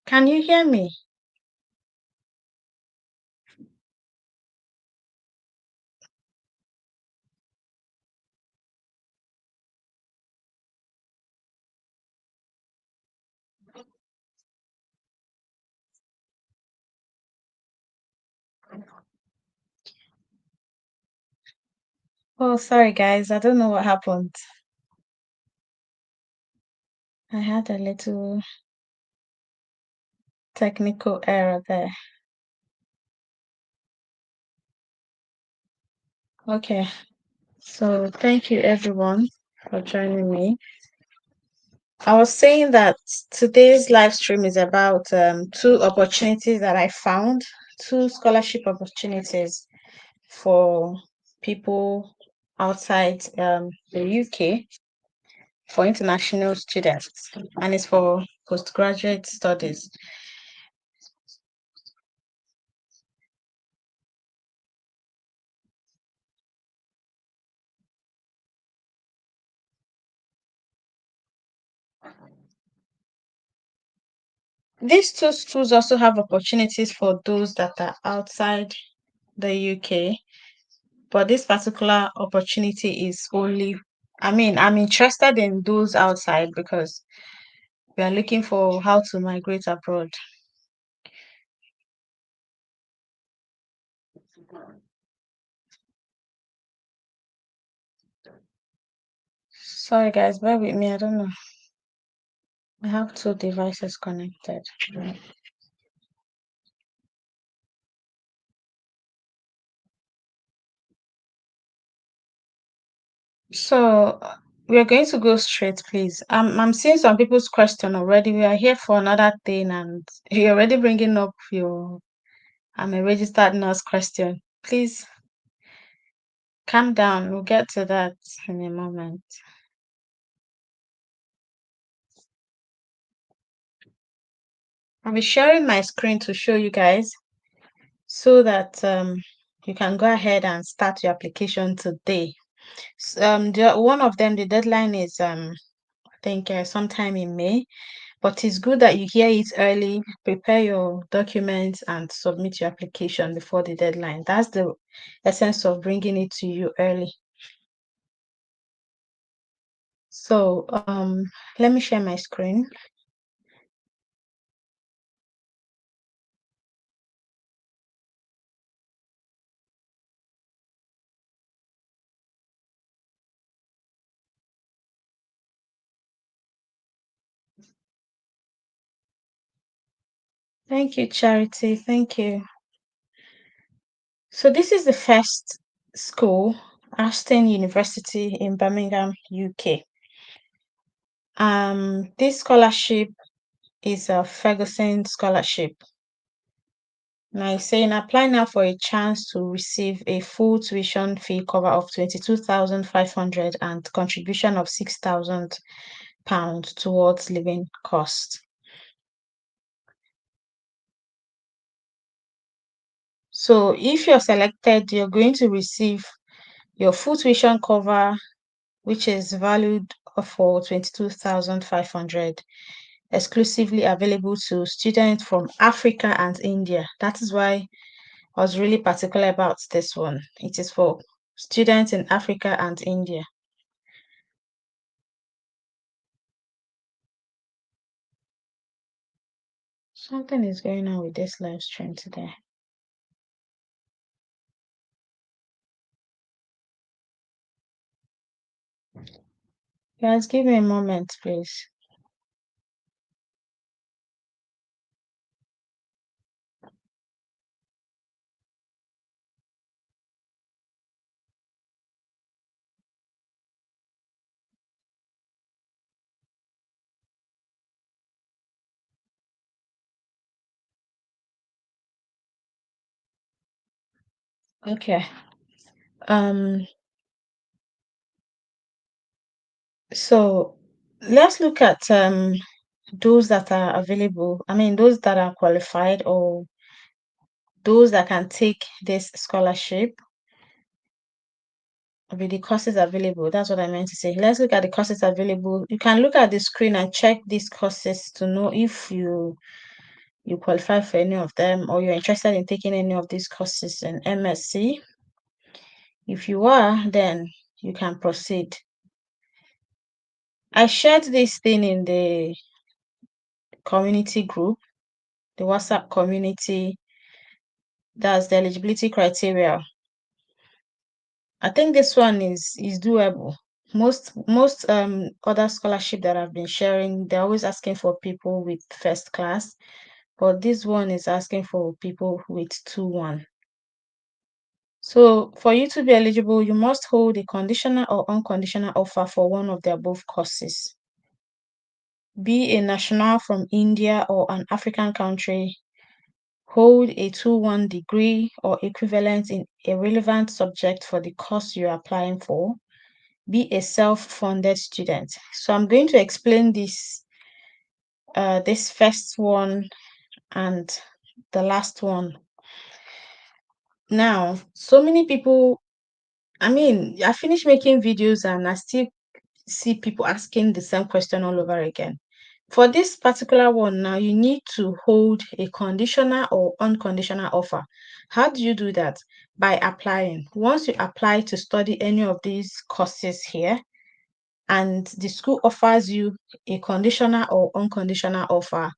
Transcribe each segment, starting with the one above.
Can you hear me? Oh, sorry guys, I don't know what happened. I had a little technical error there. Okay, so thank you everyone for joining me. I was saying that today's live stream is about two opportunities that I found, two scholarship opportunities for people outside the UK for international students, and it's for postgraduate studies. These two schools also have opportunities for those that are outside the UK, but this particular opportunity is only, I'm interested in those outside because we are looking for how to migrate abroad. Sorry guys, bear with me. I don't know. I have two devices connected. So we are going to go straight, please. I'm seeing some people's question already. We are here for another thing, and you're already bringing up your I'm a registered nurse question. Please calm down. We'll get to that in a moment. I'll be sharing my screen to show you guys so that you can go ahead and start your application today. One of them, the deadline is I think sometime in May, but it's good that you hear it early, prepare your documents, and submit your application before the deadline. That's the essence of bringing it to you early. So let me share my screen. Thank you, Charity. Thank you. So this is the first school, Aston University in Birmingham, UK. This scholarship is a Ferguson scholarship. Now it's saying apply now for a chance to receive a full tuition fee cover of 22,500 and contribution of £6,000 towards living costs. So if you're selected, you're going to receive your full tuition cover, which is valued for 22,500, exclusively available to students from Africa and India. That is why I was really particular about this one. It is for students in Africa and India. Something is going on with this live stream today. Guys, give me a moment, please. Okay. Um, so let's look at those that are available. Those that are qualified or those that can take this scholarship with the courses available. That's what I meant to say. Let's look at the courses available. You can look at the screen and check these courses to know if you you qualify for any of them, or you're interested in taking any of these courses in MSc. If you are, then you can proceed. I shared this thing in the community group, the WhatsApp community. That's the eligibility criteria. I think this one is doable. Most other scholarship that I've been sharing, they're always asking for people with first class, but this one is asking for people with 2-1. So for you to be eligible, you must hold a conditional or unconditional offer for one of the above courses. Be a national from India or an African country, hold a 2-1 degree or equivalent in a relevant subject for the course you're applying for, be a self-funded student. So I'm going to explain this first one and the last one. Now, so many people, I finished making videos and I still see people asking the same question all over again. For this particular one now, you need to hold a conditional or unconditional offer. How do you do that? By applying. Once you apply to study any of these courses here, and the school offers you a conditional or unconditional offer,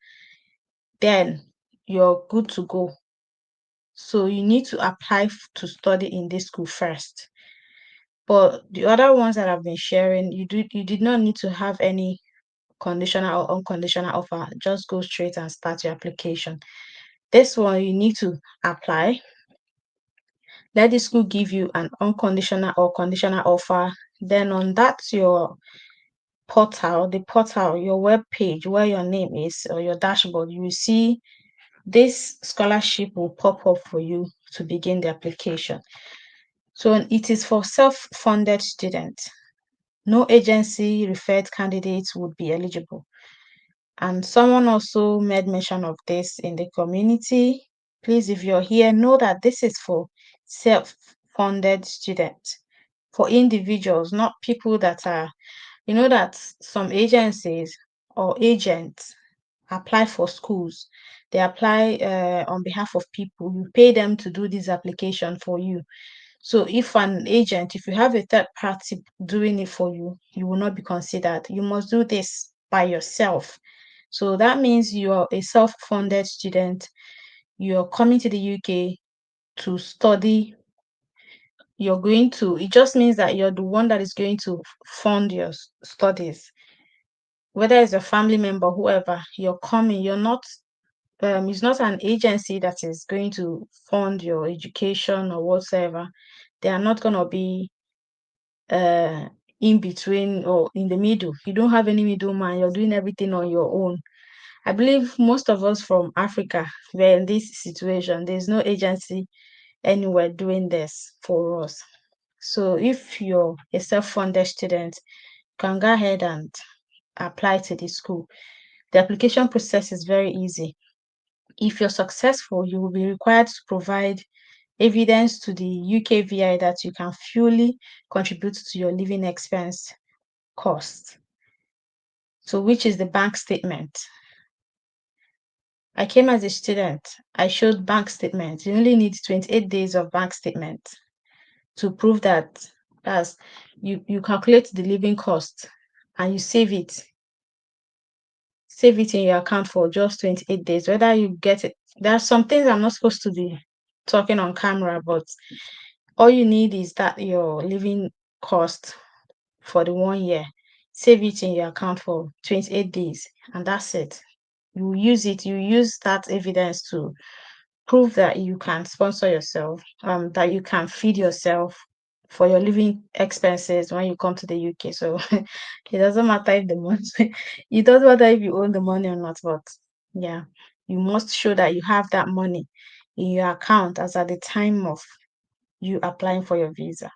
then you're good to go. So you need to apply to study in this school first. But the other ones that I've been sharing, you did not need to have any conditional or unconditional offer. Just go straight and start your application. This one, you need to apply. Let the school give you an unconditional or conditional offer. Then on that, your portal, your web page where your name is or your dashboard, you will see this scholarship will pop up for you to begin the application. So it is for self-funded students. No agency referred candidates would be eligible. And someone also made mention of this in the community. Please, if you're here, know that this is for self-funded students, for individuals, not people that are, you know, that some agencies or agents apply for schools. They apply on behalf of people. You pay them to do this application for you. So if an agent, if you have a third party doing it for you, you will not be considered. You must do this by yourself. So that means you are a self-funded student. You're coming to the UK to study. It just means that you're the one that is going to fund your studies. Whether it's a family member, whoever, you're coming, it's not an agency that is going to fund your education or whatsoever. They are not going to be uh in between or in the middle. You don't have any middleman. You're doing everything on your own. I believe most of us from Africa were in this situation. There's no agency anywhere doing this for us. So if you're a self-funded student, you can go ahead and apply to the school. The application process is very easy. If you're successful, you will be required to provide evidence to the UKVI that you can fully contribute to your living expense cost. So which is the bank statement. I came as a student. I showed bank statement. You only need 28 days of bank statement to prove that as you calculate the living cost and you save it. Save it in your account for just 28 days. Whether you get it. There are some things I'm not supposed to be talking on camera, but all you need is that your living cost for the 1 year. Save it in your account for 28 days, and that's it. You use that evidence to prove that you can sponsor yourself, that you can feed yourself for your living expenses when you come to the UK. So it doesn't matter if the money, it doesn't matter if you own the money or not, but yeah, you must show that you have that money in your account as at the time of you applying for your visa.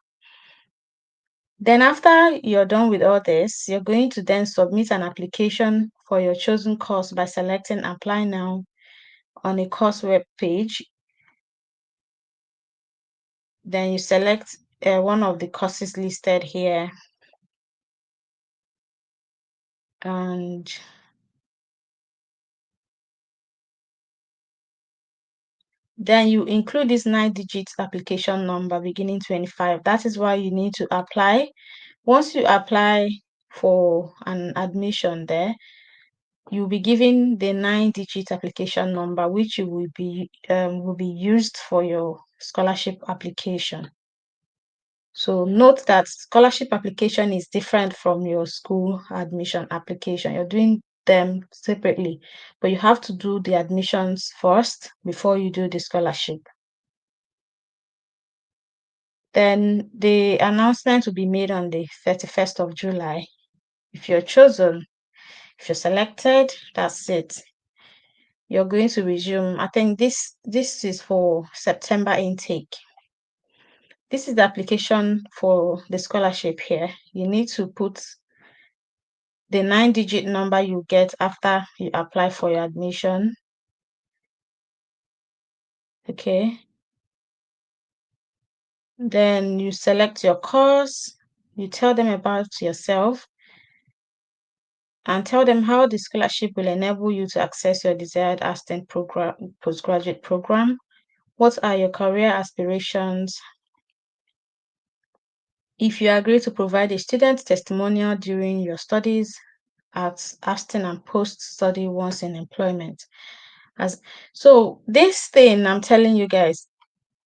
Then after you're done with all this, you're going to then submit an application for your chosen course by selecting apply now on a course web page. Then you select one of the courses listed here, and Then you include this 9 digit application number beginning 25. That is why you need to apply. Once you apply for an admission there, you'll be given the 9 digit application number, which you will be used for your scholarship application. So note that scholarship application is different from your school admission application. You're doing them separately, but you have to do the admissions first before you do the scholarship. Then the announcement will be made on the 31st of July. If you're chosen, if you're selected, that's it. You're going to resume. I think this is for September intake. This is the application for the scholarship here. You need to put the 9 digit number you get after you apply for your admission. Okay. Then you select your course. You tell them about yourself and tell them how the scholarship will enable you to access your desired Aston program, postgraduate program. What are your career aspirations? If you agree to provide a student testimonial during your studies at Aston and post-study once in employment. So this thing I'm telling you guys,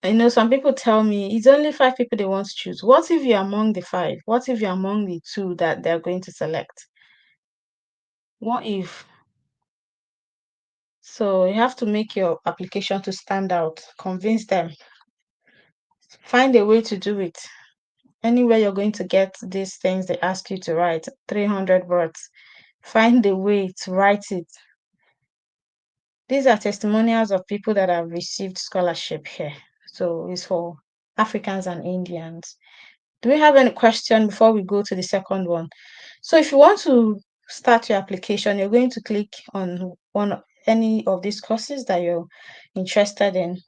I know some people tell me it's only 5 people they want to choose. What if you're among the 5? What if you're among the 2 that they're going to select? What if? So you have to make your application to stand out, convince them, find a way to do it. Anywhere you're going to get these things they ask you to write, 300 words, find a way to write it. These are testimonials of people that have received scholarship here. So it's for Africans and Indians. Do we have any question before we go to the second one? So if you want to start your application, you're going to click on any of these courses that you're interested in.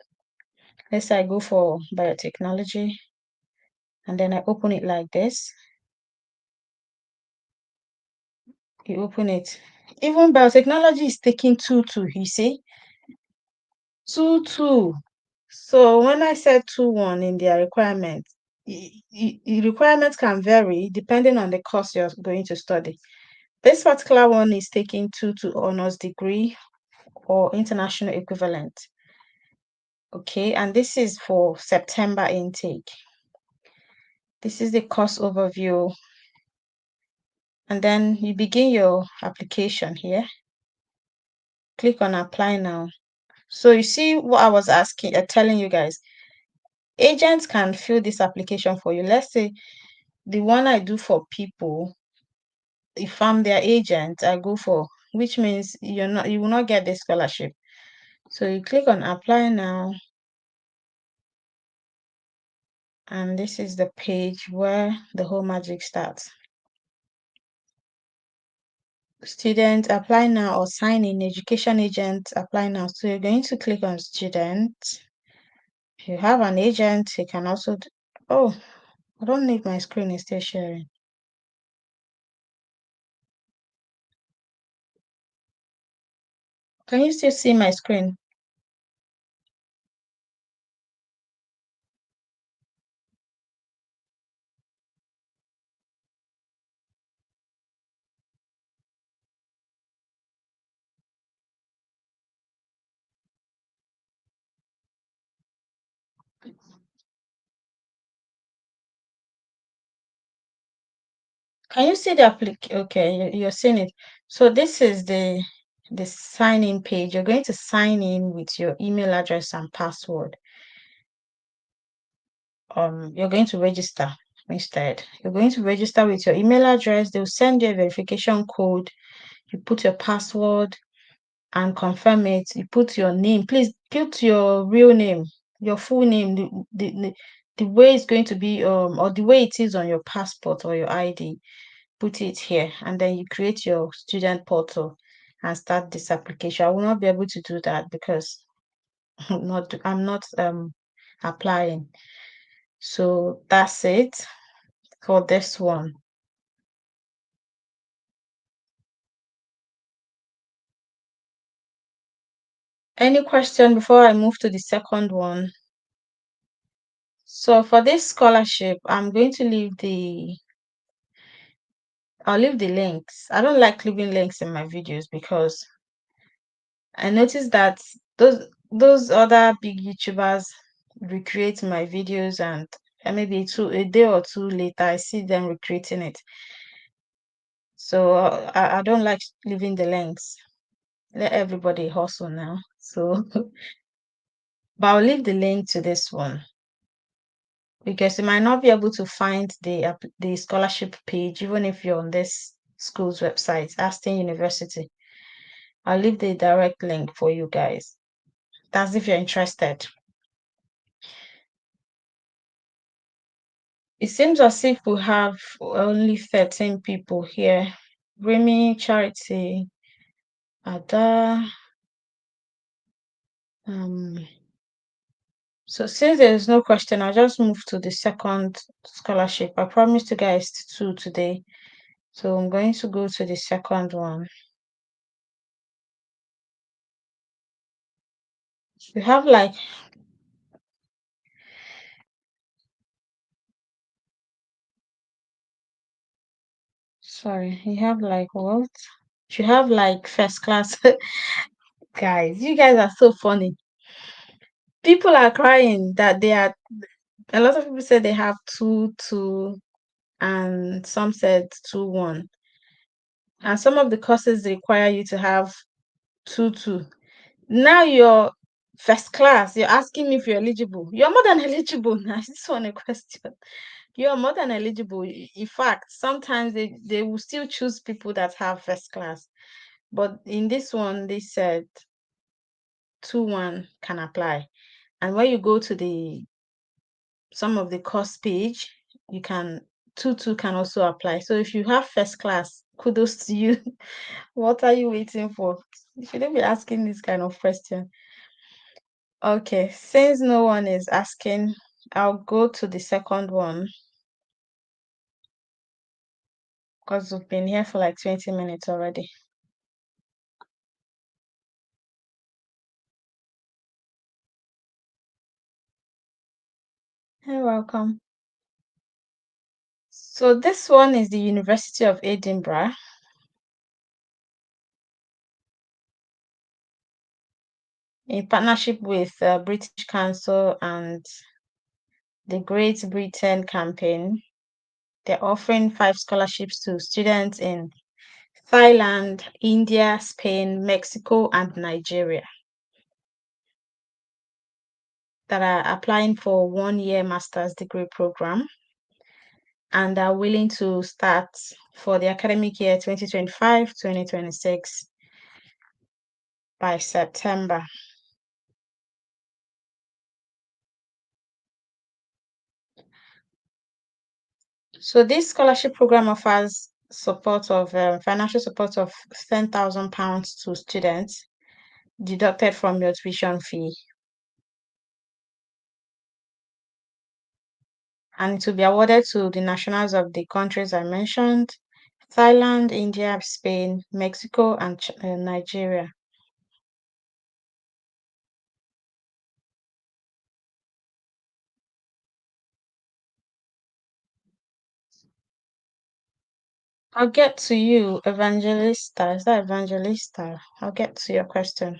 Let's say I go for biotechnology, and then I open it like this. You open it. Even biotechnology is taking 2-2, you see? 2-2. So when I said 2-1 in their requirements, requirements can vary depending on the course you're going to study. This particular one is taking 2-2 honors degree or international equivalent. Okay, and this is for September intake. This is the course overview. And then you begin your application here. Click on apply now. So you see what I was telling you guys. Agents can fill this application for you. Let's say the one I do for people, if I'm their agent, I go for, which means you will not get the scholarship. So you click on apply now. And this is the page where the whole magic starts. Student apply now or sign in, education agent apply now. So you're going to click on student. If you have an agent, you can also oh, I don't need my screen is still sharing. Can you still see my screen? Can you see the application? Okay, you're seeing it. So this is the sign in page. You're going to sign in with your email address and password. You're going to register instead. You're going to register with your email address. They'll send you a verification code. You put your password and confirm it. You put your name. Please put your real name, your full name, the way it's going to be, or the way it is on your passport or your ID. Put it here, and then you create your student portal and start this application. I will not be able to do that because I'm not applying. So that's it for this one. Any question before I move to the second one? So for this scholarship, I'll leave the links. I don't like leaving links in my videos because I noticed that those other big YouTubers recreate my videos, and maybe a day or two later I see them recreating it. So I don't like leaving the links. Let everybody hustle now. So but I'll leave the link to this one because you might not be able to find the scholarship page even if you're on this school's website, Aston University. I'll leave the direct link for you guys. That's if you're interested. It seems as if we have only 13 people here. Remy, Charity, Ada. Um, so since there is no question, I'll just move to the second scholarship. I promised you guys two today. So I'm going to go to the second one. We have like sorry, you have like what? You have like first class guys. You guys are so funny. People are crying that they are a lot of people said they have two and some said 2-1. And some of the courses require you to have 2-2. Now you're first class. You're asking me if you're eligible. You're more than eligible now. I just want a question. You're more than eligible. In fact, sometimes they will still choose people that have first class. But in this one, they said 2-1 can apply. And when you go to the some of the course page, you can 2-2 can also apply. So if you have first class, kudos to you. What are you waiting for? You shouldn't be asking this kind of question. Okay, since no one is asking, I'll go to the second one because we've been here for like 20 minutes already. You're welcome. So this one is the University of Edinburgh. In partnership with British Council and the Great Britain campaign, they're offering 5 scholarships to students in Thailand, India, Spain, Mexico, and Nigeria that are applying for 1-year master's degree program and are willing to start for the academic year 2025-2026 by September. So this scholarship program offers support of financial support of £10,000 to students deducted from your tuition fee, and it will be awarded to the nationals of the countries I mentioned: Thailand, India, Spain, Mexico, and Nigeria. I'll get to you, Evangelista. Is that Evangelista? I'll get to your question.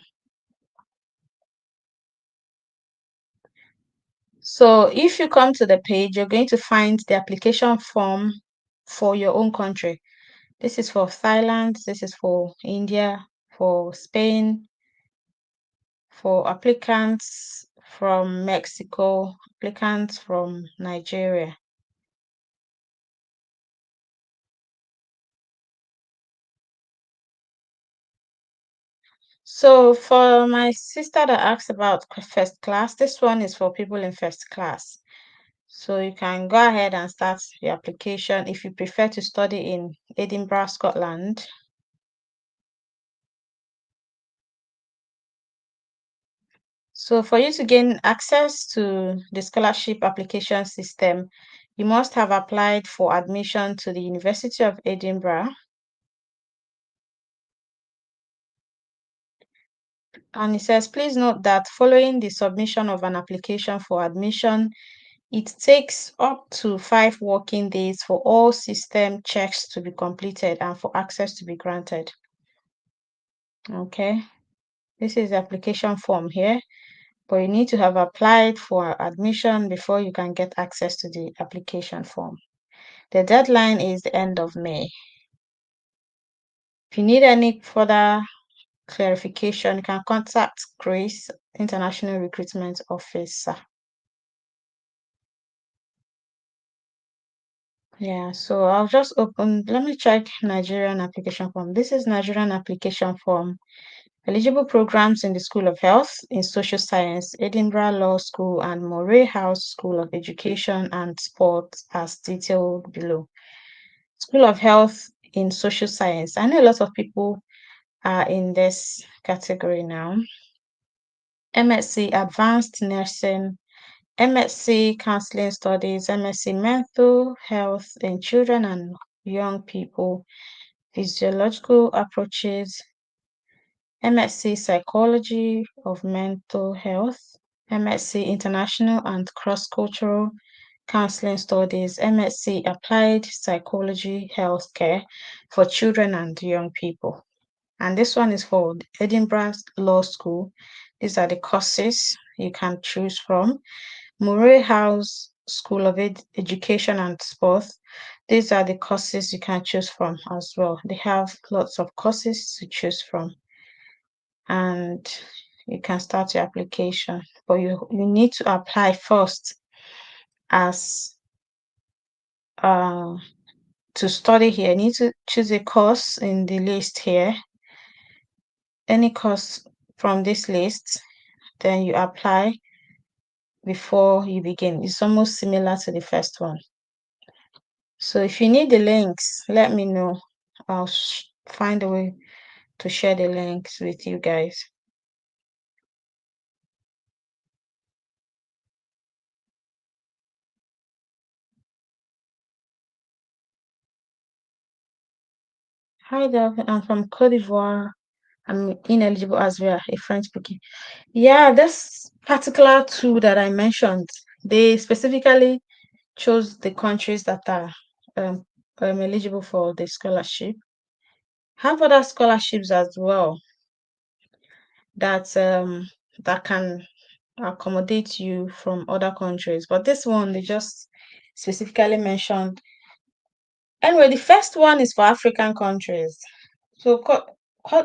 So if you come to the page, you're going to find the application form for your own country. This is for Thailand, this is for India, for Spain, for applicants from Mexico, applicants from Nigeria. So for my sister that asked about first class, this one is for people in first class. So you can go ahead and start your application if you prefer to study in Edinburgh, Scotland. So for you to gain access to the scholarship application system, you must have applied for admission to the University of Edinburgh. And it says, please note that following the submission of an application for admission, it takes up to 5 working days for all system checks to be completed and for access to be granted. Okay, this is the application form here, but you need to have applied for admission before you can get access to the application form. The deadline is the end of May. If you need any further clarification, you can contact Grace, International Recruitment Officer. Yeah, so I'll just open, let me check Nigerian application form. This is Nigerian application form. Eligible programs in the School of Health, in Social Science, Edinburgh Law School, and Moray House School of Education and Sport as detailed below. School of Health in Social Science. I know a lot of people are in this category now. MSc Advanced Nursing, MSc Counseling Studies, MSc Mental Health in Children and Young People, Physiological Approaches, MSc Psychology of Mental Health, MSc International and Cross-Cultural Counseling Studies, MSc Applied Psychology Healthcare for Children and Young People. And this one is for Edinburgh Law School. These are the courses you can choose from. Moray House School of Education and Sport. These are the courses you can choose from as well. They have lots of courses to choose from. And you can start your application. But you need to apply first as to study here. You need to choose a course in the list here. Any course from this list, then you apply before you begin. It's almost similar to the first one. So if you need the links, let me know. I'll find a way to share the links with you guys. Hi there, I'm from Cote d'Ivoire. I'm ineligible as well, a French speaking. Yeah, this particular two that I mentioned, they specifically chose the countries that are eligible for the scholarship. Have other scholarships as well that can accommodate you from other countries. But this one, they just specifically mentioned. Anyway, the first one is for African countries. So,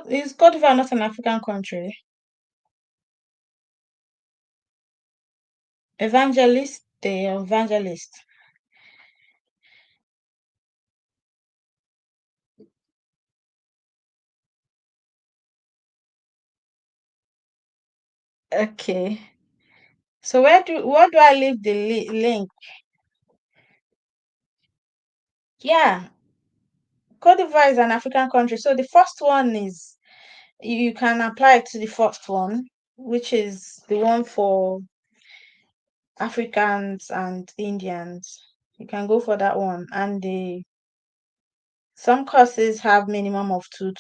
is Cote d'Ivoire not an African country? Evangelist, the evangelist. Okay. So where do I leave the link? Yeah, Cote d'Ivoire is an African country. So the first one is you can apply to the first one, which is the one for Africans and Indians. You can go for that one. And some courses have minimum of two.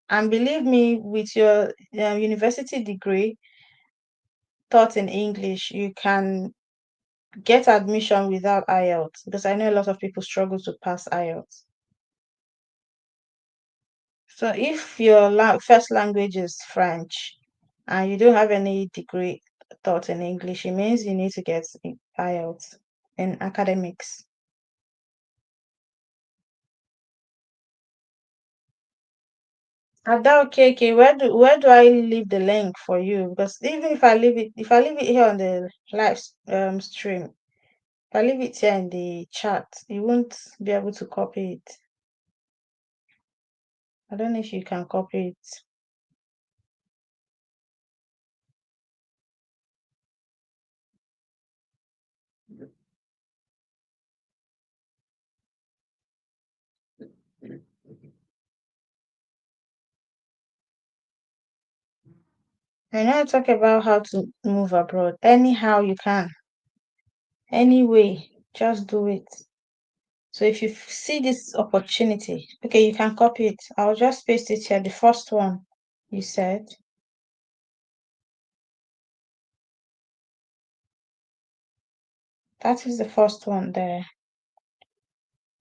And believe me, with your university degree taught in English, you can get admission without IELTS because I know a lot of people struggle to pass IELTS. So if your first language is French and you don't have any degree taught in English, it means you need to get IELTS in academics. Okay. Where do I leave the link for you? Because even if I leave it here on the live stream, if I leave it here in the chat, you won't be able to copy it. I don't know if you can copy it. I know I talk about how to move abroad. Anyhow you can. Any way, just do it. So if you see this opportunity, okay, you can copy it. I'll just paste it here. The first one you said. That is the first one there.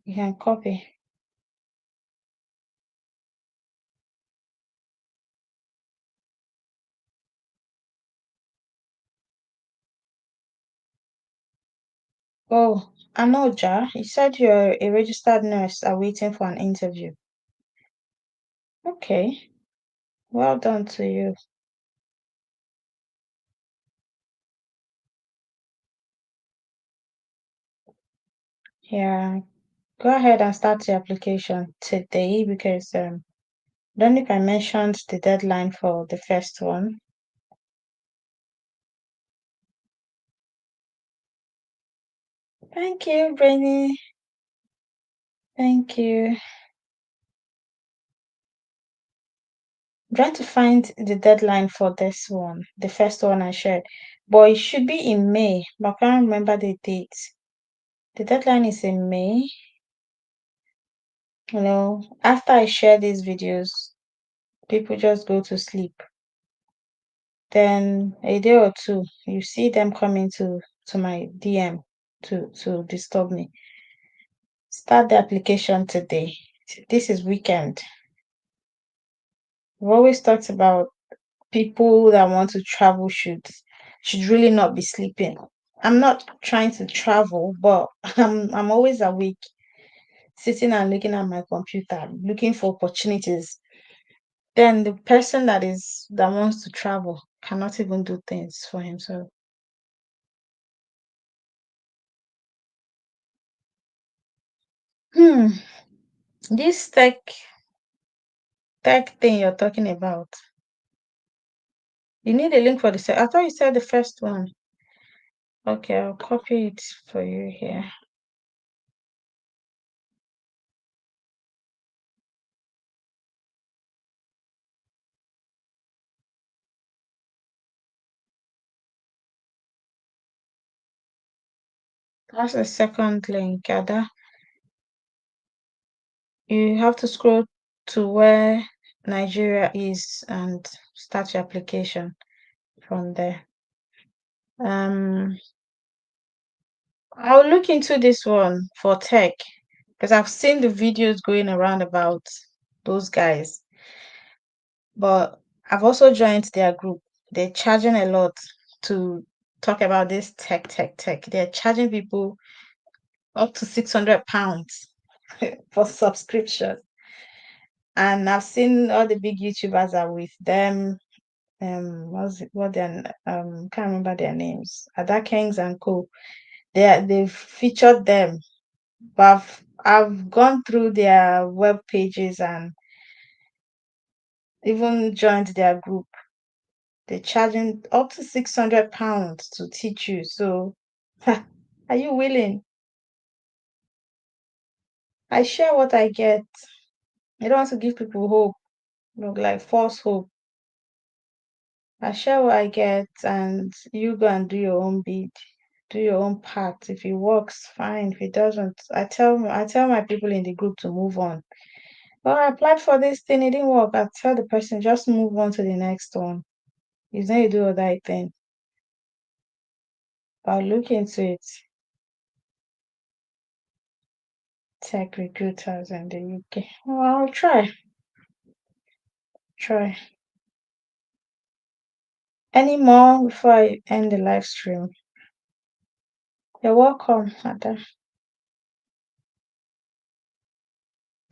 You can copy. Oh, Anoja, you said you're a registered nurse awaiting for an interview. Okay, well done to you. Yeah, go ahead and start your application today because don't know if I mentioned the deadline for the first one. Thank you, Brainy. Thank you. I'm trying to find the deadline for this one, the first one I shared. But it should be in May, but I can't remember the date. The deadline is in May. After I share these videos, people just go to sleep. Then a day or two, you see them coming to my DM to disturb me. Start the application today. This is weekend. We've always talked about people that want to travel should really not be sleeping. I'm not trying to travel, but I'm always awake, sitting and looking at my computer, looking for opportunities. Then the person that wants to travel cannot even do things for himself. Hmm. This tech thing you're talking about. You need a link for the I thought you said the first one. Okay, I'll copy it for you here. That's the second link, Ada. You have to scroll to where Nigeria is and start your application from there. Um, I'll look into this one for tech because I've seen the videos going around about those guys, but I've also joined their group. They're charging a lot to talk about this tech. They're charging people up to £600 for subscription. And I've seen all the big YouTubers are with them. What's it, what their can't remember their names. Ada Kings and Co. They've featured them, but I've gone through their web pages and even joined their group. They're charging up to £600 to teach you. So, are you willing? I share what I get. I don't want to give people hope, like false hope. I share what I get, and you go and do your own bit, do your own part. If it works, fine. If it doesn't, I tell my people in the group to move on. Well, I applied for this thing, it didn't work. I tell the person just move on to the next one. It's not you do the right thing. But I'll look into it. Tech recruiters in the UK. Well, I'll try. Any more before I end the live stream? You're welcome, Ada.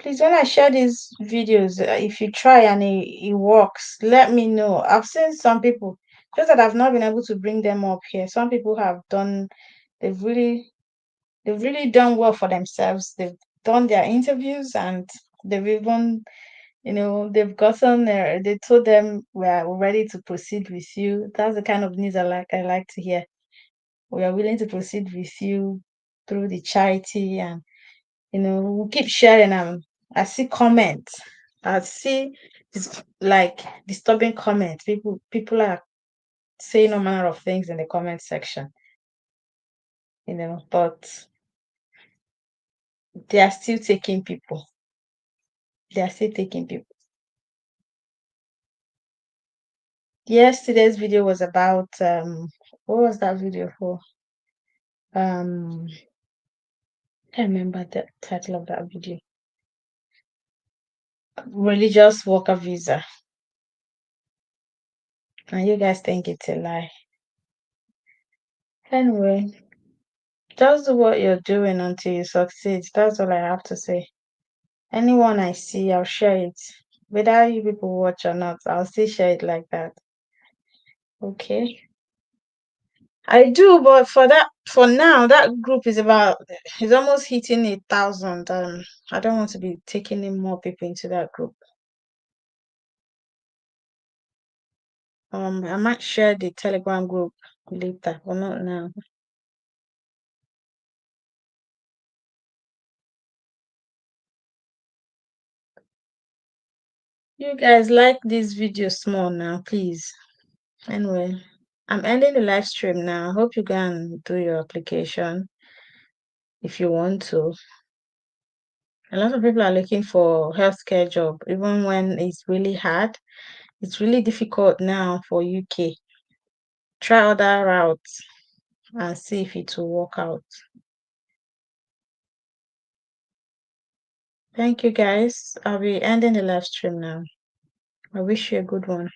Please, when I share these videos, if you try and it works, let me know. I've seen some people, just that I've not been able to bring them up here. Some people have done, they've really, they've really done well for themselves. They've done their interviews and they've even, they've gotten there. They told them we're ready to proceed with you. That's the kind of news I like. I like to hear. We are willing to proceed with you through the charity and we'll keep sharing them. I see comments. I see like disturbing comments. People are saying all manner of things in the comment section. But They are still taking people. They are still taking people. Yesterday's video was about what was that video for? I can't remember the title of that video. Religious worker visa. And you guys think it's a lie. Anyway, just do what you're doing until you succeed. That's all I have to say. Anyone I see, I'll share it. Whether you people watch or not, I'll still share it like that. Okay. I do, but for now, that group is almost hitting 1,000. I don't want to be taking in more people into that group. I might share the Telegram group later, but not now. You guys like this video small now, please. Anyway, I'm ending the live stream now. I hope you can do your application if you want to. A lot of people are looking for healthcare job, even when it's really hard. It's really difficult now for UK. Try other routes and see if it will work out. Thank you guys. I'll be ending the live stream now. I wish you a good one.